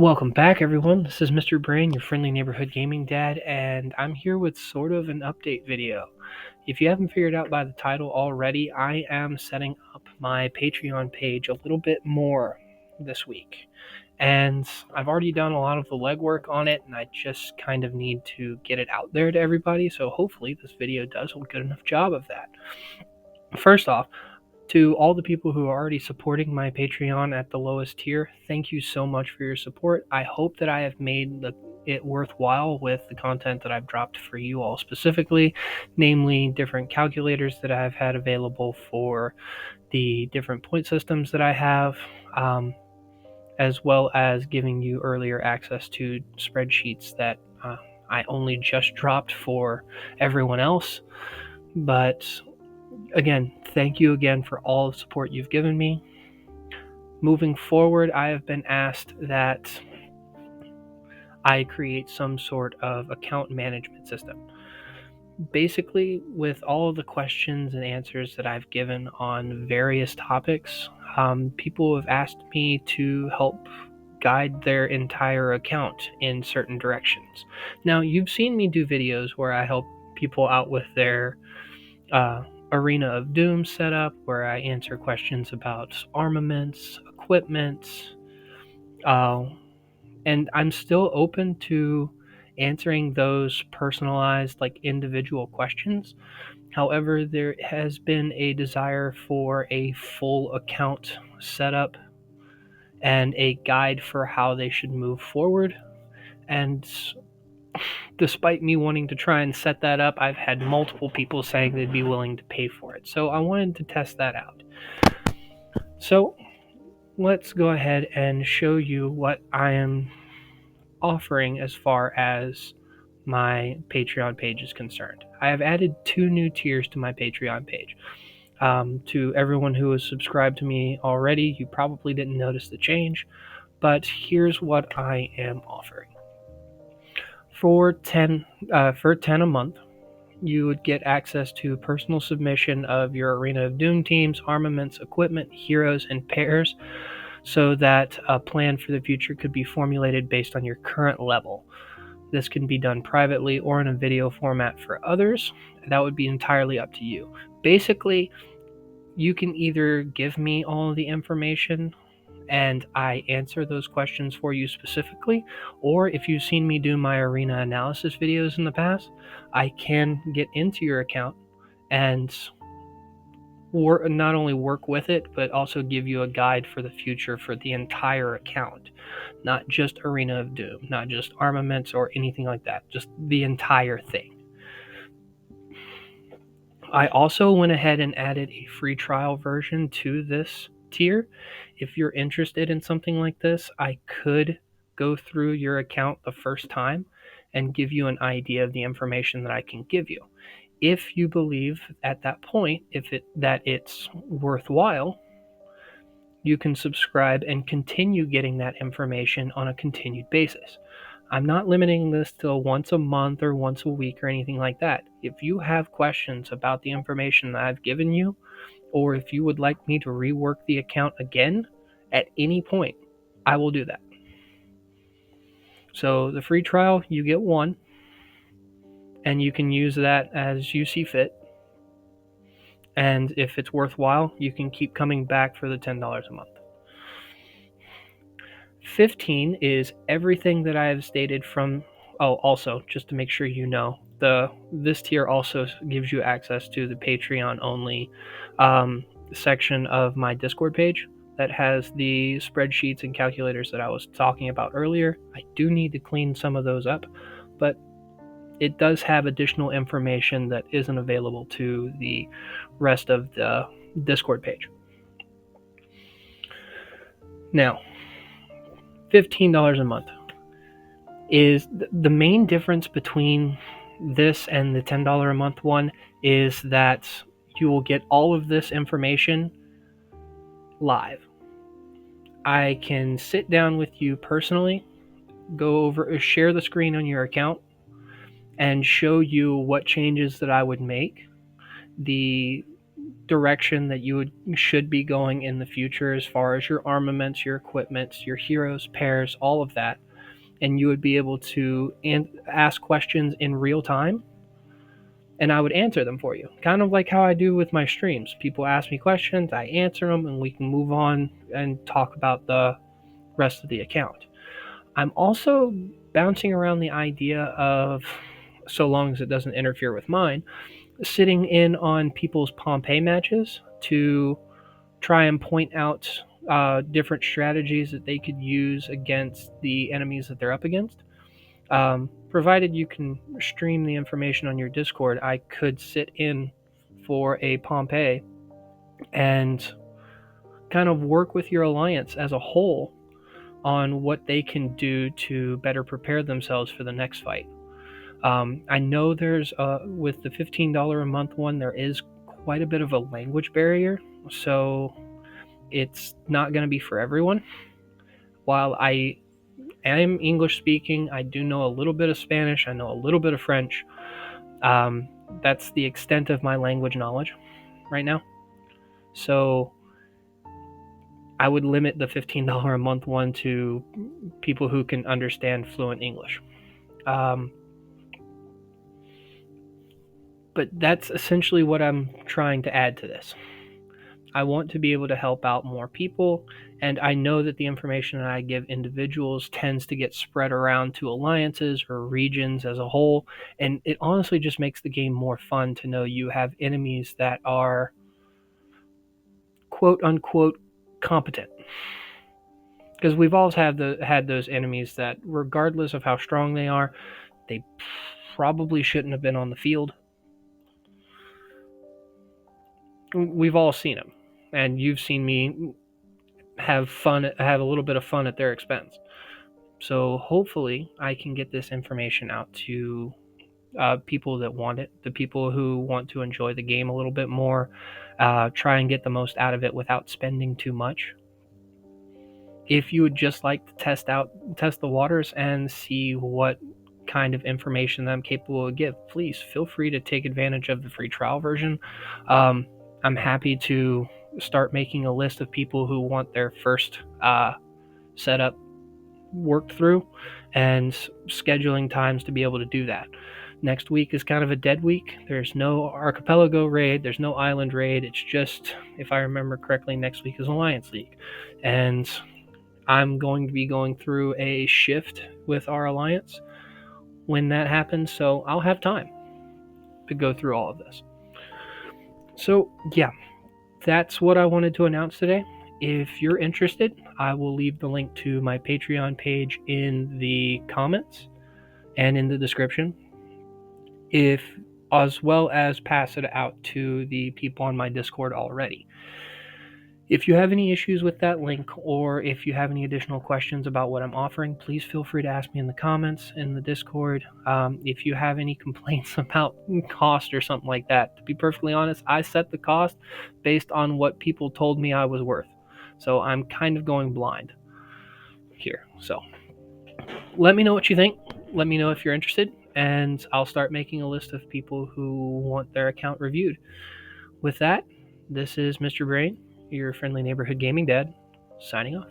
Welcome back, everyone. This is Mr. Brain, your friendly neighborhood gaming dad, and I'm here with sort of an update video. If you haven't figured out by the title already, I am setting up my Patreon page a little bit more this week. And I've already done a lot of the legwork on it, and I just kind of need to get it out there to everybody, so hopefully this video does a good enough job of that. First off, to all the people who are already supporting my Patreon at the lowest tier, thank you so much for your support. I hope that I have made it worthwhile with the content that I've dropped for you all specifically, namely different calculators that I've had available for the different point systems that I have, as well as giving you earlier access to spreadsheets that I only just dropped for everyone else. But again, thank you again for all the support you've given me. Moving forward, I have been asked that I create some sort of account management system. Basically, with all of the questions and answers that I've given on various topics, people have asked me to help guide their entire account in certain directions. Now, you've seen me do videos where I help people out with their Arena of Doom setup, where I answer questions about armaments, equipment, and I'm still open to answering those personalized, like individual questions. However, there has been a desire for a full account setup and a guide for how they should move forward. And despite me wanting to try and set that up, I've had multiple people saying they'd be willing to pay for it. So I wanted to test that out. So let's go ahead and show you what I am offering as far as my Patreon page is concerned. I have added 2 new tiers to my Patreon page. To everyone who has subscribed to me already, you probably didn't notice the change, but here's what I am offering. For 10 a month, you would get access to personal submission of your Arena of Doom teams, armaments, equipment, heroes, and pairs, so that a plan for the future could be formulated based on your current level. This can be done privately or in a video format for others. That would be entirely up to you. Basically, you can either give me all of the information and I answer those questions for you specifically, or if you've seen me do my arena analysis videos in the past, I can get into your account and not only work with it, but also give you a guide for the future for the entire account. Not just Arena of Doom, not just armaments or anything like that, just the entire thing. I also went ahead and added a free trial version to this tier. If you're interested in something like this, I could go through your account the first time and give you an idea of the information that I can give you. If you believe at that point that it's worthwhile, you can subscribe and continue getting that information on a continued basis. I'm not limiting this to once a month or once a week or anything like that. If you have questions about the information that I've given you, or if you would like me to rework the account again at any point, I will do that. So the free trial, you get one, and you can use that as you see fit. And if it's worthwhile, you can keep coming back for the $10 a month. 15 is everything that I have stated from. Oh, also, just to make sure you know, this tier also gives you access to the Patreon only section of my Discord page that has the spreadsheets and calculators that I was talking about earlier. I do need to clean some of those up, but it does have additional information that isn't available to the rest of the Discord page. Now, $15 a month is the main difference between this and the $10 a month one is that you will get all of this information live. I can sit down with you personally, go over, share the screen on your account, and show you what changes that I would make, the direction that you should be going in the future as far as your armaments, your equipments, your heroes, pairs, all of that. And you would be able to ask questions in real time, and I would answer them for you. Kind of like how I do with my streams. People ask me questions, I answer them, and we can move on and talk about the rest of the account. I'm also bouncing around the idea of, so long as it doesn't interfere with mine, sitting in on people's Pompeii matches to try and point out different strategies that they could use against the enemies that they're up against. Provided you can stream the information on your Discord, I could sit in for a Pompeii and kind of work with your alliance as a whole on what they can do to better prepare themselves for the next fight. I know there's with the $15 a month one, there is quite a bit of a language barrier, so it's not going to be for everyone. While I am English speaking, I do know a little bit of Spanish, I know a little bit of French. That's the extent of my language knowledge right now. So I would limit the $15 a month one to people who can understand fluent English. But that's essentially what I'm trying to add to this. I want to be able to help out more people, and I know that the information that I give individuals tends to get spread around to alliances or regions as a whole, and it honestly just makes the game more fun to know you have enemies that are quote unquote competent. Because we've always had those enemies that, regardless of how strong they are, they probably shouldn't have been on the field. We've all seen them, and you've seen me have a little bit of fun at their expense. So hopefully I can get this information out to people that want it, the people who want to enjoy the game a little bit more, try and get the most out of it without spending too much. If you would just like to test the waters and see what kind of information that I'm capable of give, please feel free to take advantage of the free trial version. I'm happy to start making a list of people who want their first setup worked through and scheduling times to be able to do that. Next week is kind of a dead week. There's no Archipelago raid, there's no Island raid. It's just, if I remember correctly, next week is Alliance League. And I'm going to be going through a shift with our alliance when that happens, so I'll have time to go through all of this. So, yeah, that's what I wanted to announce today. If you're interested, I will leave the link to my Patreon page in the comments and in the description, as well as pass it out to the people on my Discord already. If you have any issues with that link, or if you have any additional questions about what I'm offering, please feel free to ask me in the comments in the Discord. If you have any complaints about cost or something like that, to be perfectly honest, I set the cost based on what people told me I was worth. So I'm kind of going blind here. So let me know what you think. Let me know if you're interested, and I'll start making a list of people who want their account reviewed. With that, this is Mr. Brain, your friendly neighborhood gaming dad, signing off.